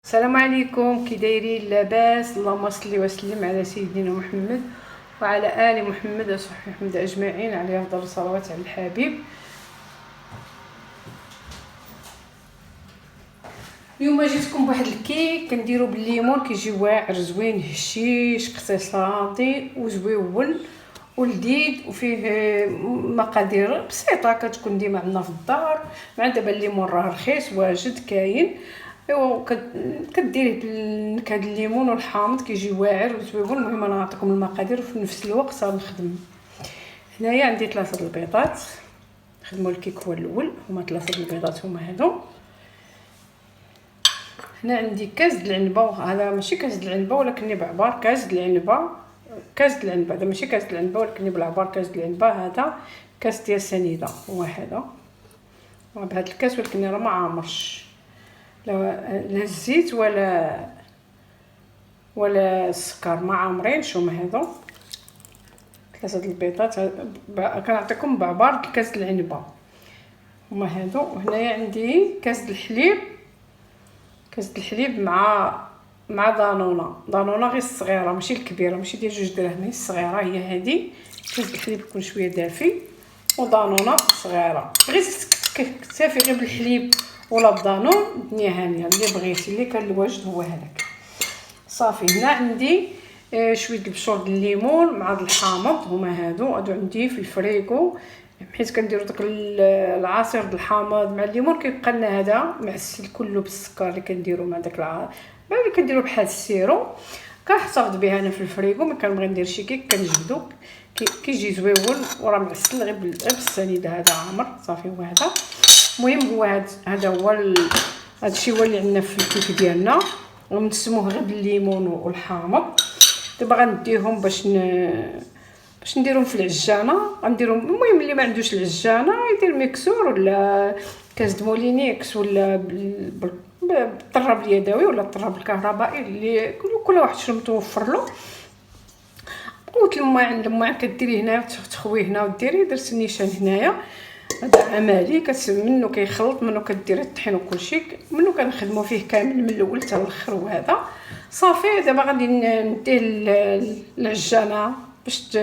السلام عليكم، كي دايرين؟ لاباس؟ اللهم صل وسلم على سيدنا محمد وعلى ال محمد وصحبه محمد اجمعين، عليه افضل الصلوات على الحبيب. اليوم جيتكم بواحد الكيك كنديرو بالليمون، كيجي واعر زوين هشيش اقتصادي وزويون ولذيذ، وفيه مقادير بسيطه كتكون ديما عندنا في الدار. مع دابا الليمون راه رخيص واجد كاين، ايوا كديريه بالنكهه ديال الليمون والحامض كيجي واعر وزويون. المهم انا نعطيكم المقادير وفي نفس الوقت غنخدم. هنايا عندي 3 البيضات، نخدموا الكيك هو الاول. هما 3 البيضات هما هادو. هنا عندي كاس د العنبه، هذا ماشي كاس د العنبه ولكن بعبار كاس د العنبه. كاس د العنبه هذا ماشي كاس د العنبه ولكن بالعبار كاس د العنبه. هذا كاس ديال سنيده هو هذا، بهذا الكاس ولكن راه ما عامرش لا الزيت ولا السكر، ما عامرينش. هما هذو 3 البيضات كنعطيكم بعبار كاس د العنبه هما هادو. وهنايا عندي كاس د الحليب، كاس د الحليب مع دانونه غير الصغيره ماشي الكبيره، ماشي ديال 2 دراهم، هي الصغيره هي هذه. كاس د الحليب يكون شويه دافي ودانونه صغيره، بغيت تكتفي غير بالحليب ولا الدانون الدنيا هانيه، اللي بغيتي اللي كان الواجد هو هذاك صافي. هنا عندي شويه البشور ديال الليمون مع الحامض هما هادو عندي في الفريغو، حيت كنديروا داك العصير د الحامض مع الليمون كيبقى لنا هذا معسل كله بالسكر اللي كنديروا مع داك اللي كنديروا بحال السيرو. كنحتفظ به انا في الفريغو، ما كنبغي ندير شي كيك كنجبدو كيجي زويون وراه معسل غير بالسنيد هذا عامر صافي. هو هذا المهم، هو هذا هو هذا الشيء هو اللي عندنا في الكيك ديالنا، ونسموه غير بالليمون والحامض. دابا غنديهم باش نديرهم في العجانه. غنديرهم المهم اللي ما عندوش العجانه يدير ميكسور ولا كاس د مولينيكس ولا بالطراب اليدوي ولا الطراب الكهربائي، اللي كل واحد شنو متوفر له. قوت لما كديري هنا تخويه هنا وديري درت النيشان هنايا. هذا عملي منه كيخلط، منه كديري الطحين وكلشي، منه كنخدموا فيه كامل من الاول حتى الاخر. وهذا صافي. دابا غادي نديه العجانه باش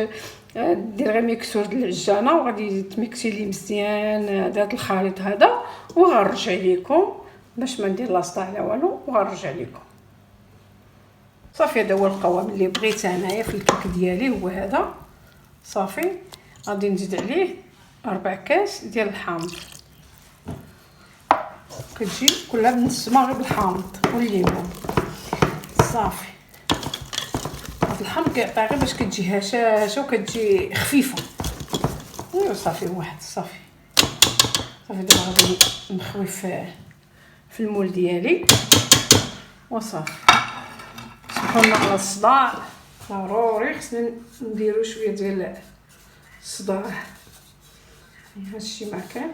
دير غير ميكسور ديال العجانه، وغادي تميكسي لي مزيان هذا الخليط هذا، وغنرجع لكم باش ما ندير لاصطا على والو، وغنرجع لكم صافي. هذا هو القوام اللي بغيت انايا في الكيك ديالي، هو هذا صافي. غادي نزيد عليه 4 كاس ديال الحامض، كتجي كلها بنسمه غير بالحامض والليمون صافي. هاد الحامض كيعطي غير باش كتجي هشاشه وكتجي خفيفه. ايوا صافي واحد صافي. دابا غادي نخوي في المول ديالي وصافي. سمحوا لنا على الصداع، ضروري خصنا نديرو شويه ديال الصداع. هادشي ما كان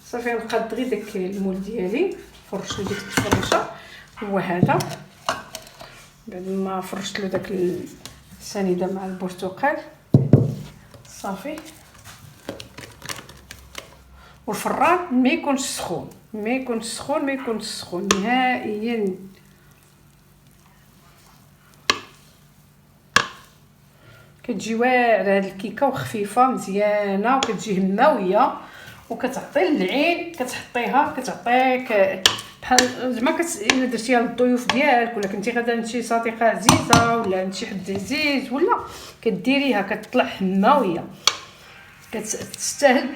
صافي. نقاد غير داك المول ديالي، فرشت ديك الفرشه هو هذا. بعد ما فرشت له داك السنيده مع البرتقال صافي. والفران ما يكونش سخون، ما يكونش سخون نهائيا. كتجي واعره هاد الكيكه وخفيفه مزيانه، وكتجي هماويه وكتعطي العين. كتحطيها كتعطيك بحال زعما الا درتيها للضيوف ديالك، ولا كنتي غادا عند شي صديقه عزيزه ولا عند شي حد عزيز، ولا كديريها كتطلع هماويه. كتستاهل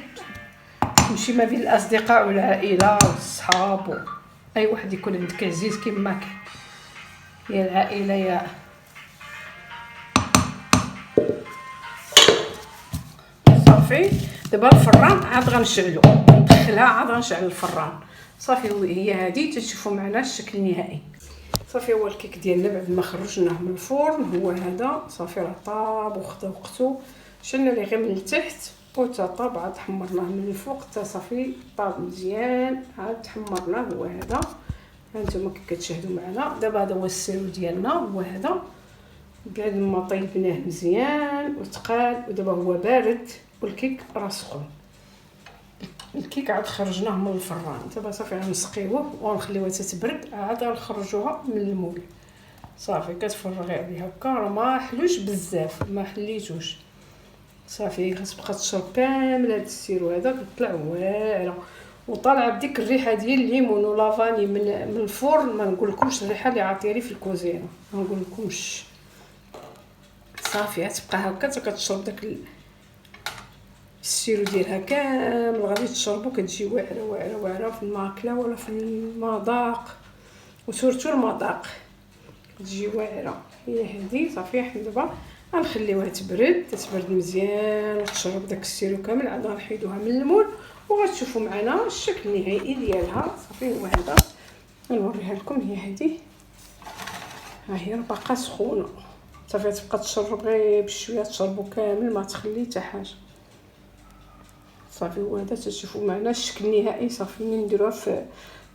تمشي ما بين الاصدقاء والعائله والصحاب، اي واحد يكون عندك عزيز كما كان، يا العائله يا صافي. دابا الفران عاد غنشعلو، ندخلها عاد غنشعل الفران صافي. هي هذه تشوفوا معنا الشكل النهائي صافي. هو الكيك ديالنا بعد ما خرجناه من الفرن هو هذا صافي. راه طاب وخدا وقته، شلنا ليه غير من التحت وتا طاب، عاد حمرناه من الفوق حتى صافي طاب مزيان، عاد حمرناه هو هذا. هانتوما كي كتشاهدوا معنا. دابا هذا هو السيرو ديالنا هو هذا، بعد ما طيبناه مزيان وتقال، ودابا هو بارد والكيك راه سخون. الكيك عاد خرجناه من الفران. دابا صافي غنسقيوه ونخليوها تتبرد، عاد غنخرجوها من المول. صافي كتفرغي عليه هكا، راه ما حلوش بزاف، ما حليتوش. صافي غتبقى تشرب كامل هاد السيرو هذا، كطلع واعره وطالعه بديك الريحه ديال الليمون ولافاني من الفرن. ما نقولكمش الريحه اللي عاطيه لي في الكوزينه، ما نقولكمش. صافي غتبقى هكا حتى كتشرب داك السيرو ديالها كامل، غادي تشربو كتجي واعره واعره واعره في الماكله ولا في المذاق، وسورتو المذاق تجي واعره. هي هذه صافي. حنا دابا غنخليوها تبرد مزيان وتشرب داك السيرو كامل، عاد غنحيدوها من المول وغتشوفوا معنا الشكل النهائي ديالها. صافي هو هذا، غنوريها لكم. هي هذه، ها هي باقا سخونه. صافي تبقى تشرب غير بشويه، تشربوا كامل ما تخلي حتى حاجه. صافي هو هذا، تشوفوا معنا الشكل النهائي. صافي ملي نديروها في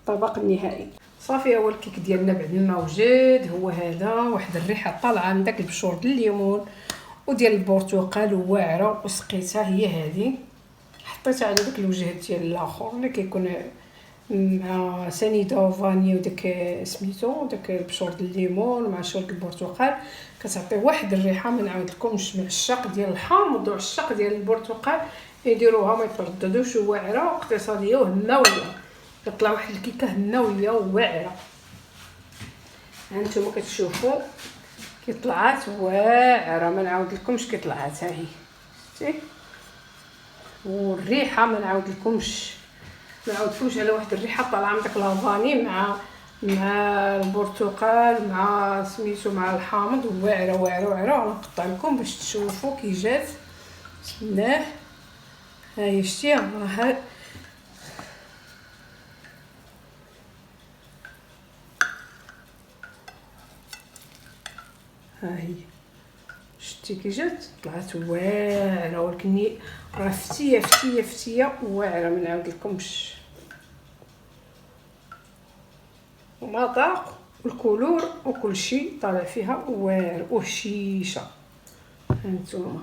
الطبق النهائي. صافي هو الكيك ديالنا بعد ما وجد. هو هذا، واحد الريحه طالعه من داك البشور ديال الليمون وديال البرتقال واعره، وسقيتها. هي هذه حطيتها على داك الوجه ديال الاخر اللي كيكون مع سنيده وفانيا وداك سميتو داك البشور ديال الليمون مع شويه البرتقال، كتعطي واحد الريحه. ما نعاودلكمش. من العشاق ديال الحامض وعشاق ديال البرتقال يديروها ما يترددوش، واعره واقتصاديه وهناويه. كطلع واحد الكيكه هناويه وواعره. هانتوما كتشوفوا كي طلعات واعره، ما نعاودلكمش كي طلعات. ها هي شتي، والريحه ما نعاودلكمش على واحد الريحه طالعه من داك لافاني مع البرتقال مع سميتو مع الحامض، واعره واعره واعره. غنقطع لكم باش تشوفوا كي جات. بسم الله. ها هي شتي، راه ها هي شتي كي جات، طلعت واعره، ولكن راه فتيه واعره. ما نعاودلكمش. المذاق والكولور وكل شيء طالع فيها واعر وهشيشه. هانتوما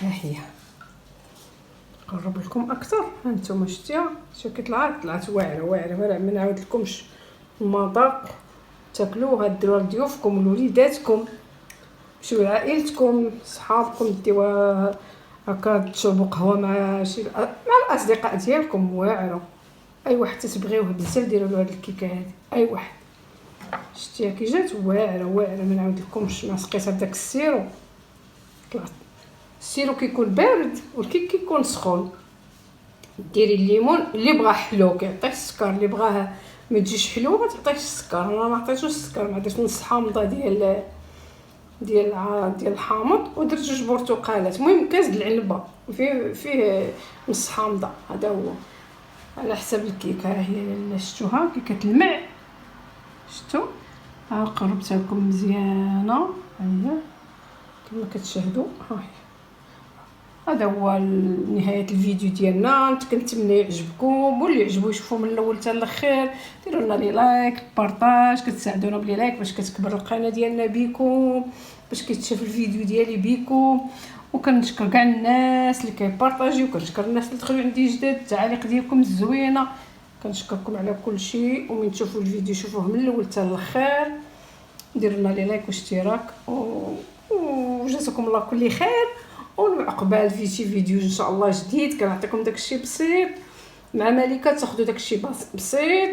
ها هي، نقرب لكم اكثر. هانتوما شتيها، شتو كي طلعت واعره. ما نعاودلكمش. المذاق تاكلوها، ديروها لضيوفكم ولوليداتكم، مشيو لعائلتكم صحابكم، ديوها هكا تشربوا قهوه مع الاصدقاء ديالكم. واعره. اي واحد تتبغيوه بزاف ديروا له هاد الكيكه هذه. اي واحد. شتيها كي جات واعره. ما نعاودلكمش. ما سقيتها بداك السيرو، طلعت. السيرو كيكون بارد والكيك كيكون سخون. ديري الليمون اللي بغا حلو كيعطيه السكر، اللي بغاه ما تجيش حلوه ما تعطيش السكر. انا ما عطيتوش السكر، ما درت نص حامضه ديال الحامض ودرت 2 برتقالات. المهم كاس د العنبه فيه نص حامضه. هذا هو على حسب الكيكه. ها هي شفتوها كي كتلمع، شفتوا. ها قربتها لكم مزيانه. ها هي كما كتشاهدوا. ها هي. هذا هو نهايه الفيديو ديالنا. كنتمنى يعجبكم، واللي يعجبو يشوفوا من الاول حتى الاخير. ديروا لنا لي لايك بارطاج، كتساعدونا بلي لايك باش كتكبر القناه ديالنا بكم، باش كيتشاف الفيديو ديالي بكم. وكنشكر كاع الناس اللي كيبارطاجيو، كنشكر الناس اللي دخلوا عندي جداد، التعاليق ديالكم الزوينه. كنشكركم على كل شيء. ومن تشوفوا الفيديو شوفوه من الاول حتى الاخير. ديروا لنا لي لايك واشتراك وجزاكم الله كل خير. وعقبال في شي فيديو ان شاء الله جديد كنعطيكم داكشي بسيط مع ملكه، تاخذوا داكشي بسيط